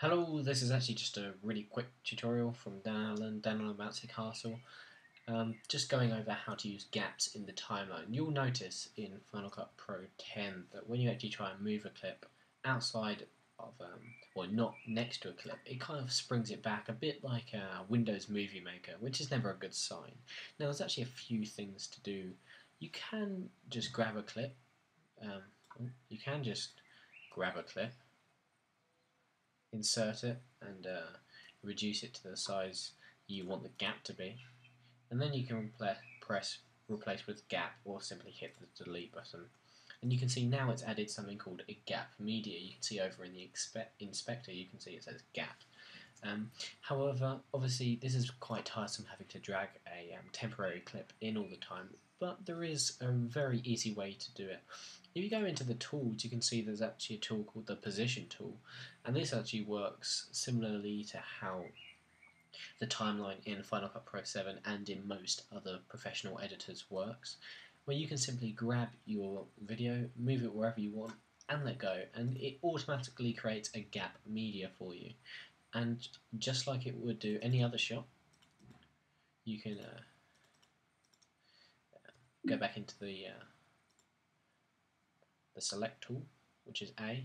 Hello, this is actually just a really quick tutorial from Dan Allen Bouncy Castle. Just going over how to use gaps in the timeline. You'll notice in Final Cut Pro 10 that when you actually try and move a clip outside of, or not next to a clip, it kind of springs it back a bit like a Windows Movie Maker, which is never a good sign. Now there's actually a few things to do. You can just grab a clip. You can just grab a clip, insert it, and reduce it to the size you want the gap to be, and then you can press replace with gap or simply hit the delete button, and you can see now it's added something called a gap media. You can see over in the inspector, you can see it says gap. However, obviously this is quite tiresome having to drag a temporary clip in all the time, but there is a very easy way to do it. If you go into the tools, you can see there's actually a tool called the position tool, and this actually works similarly to how the timeline in Final Cut Pro 7 and in most other professional editors works, where you can simply grab your video, move it wherever you want, and let go, and it automatically creates a gap media for you. And just like it would do any other shot, you can go back into the select tool, which is A.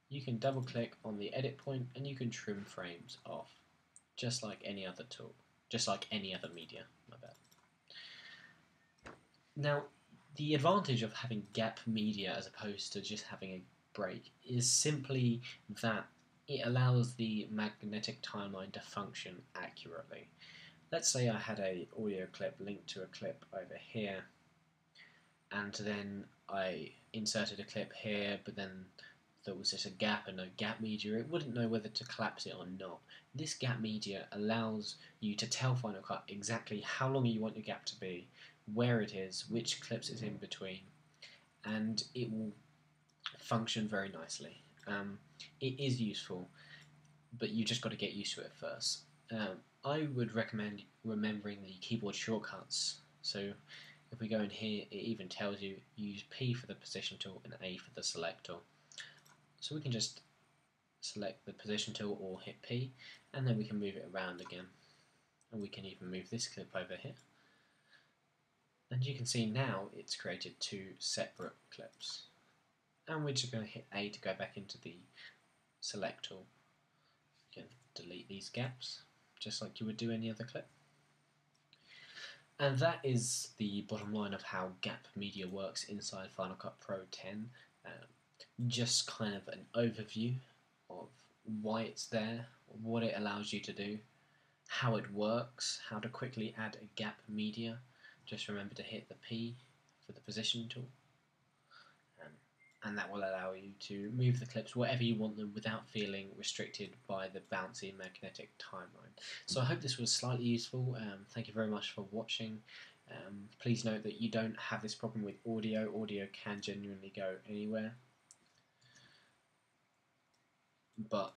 You can double click on the edit point and you can trim frames off, just like any other tool, just like any other media. My bad. Now, the advantage of having gap media as opposed to just having a break is simply that it allows the magnetic timeline to function accurately. Let's say I had a audio clip linked to a clip over here, and then I inserted a clip here, but then there was just a gap and no gap media. It wouldn't know whether to collapse it or not. This gap media allows you to tell Final Cut exactly how long you want your gap to be, where it is, which clips it's in between, and it will function very nicely. It is useful, but you just got to get used to it first. I would recommend remembering the keyboard shortcuts. So if we go in here, it even tells you use P for the position tool and A for the select tool. So we can just select the position tool or hit P, and then we can move it around again. And we can even move this clip over here. And you can see now it's created two separate clips. And we're just going to hit A to go back into the select tool. You can delete these gaps, just like you would do any other clip. And that is the bottom line of how gap media works inside Final Cut Pro 10. Just kind of an overview of why it's there, what it allows you to do, how it works, how to quickly add a gap media. Just remember to hit the P for the position tool, and that will allow you to move the clips wherever you want them without feeling restricted by the bouncy magnetic timeline. So I hope this was slightly useful. Thank you very much for watching. Please note that you don't have this problem with audio. Audio can genuinely go anywhere, but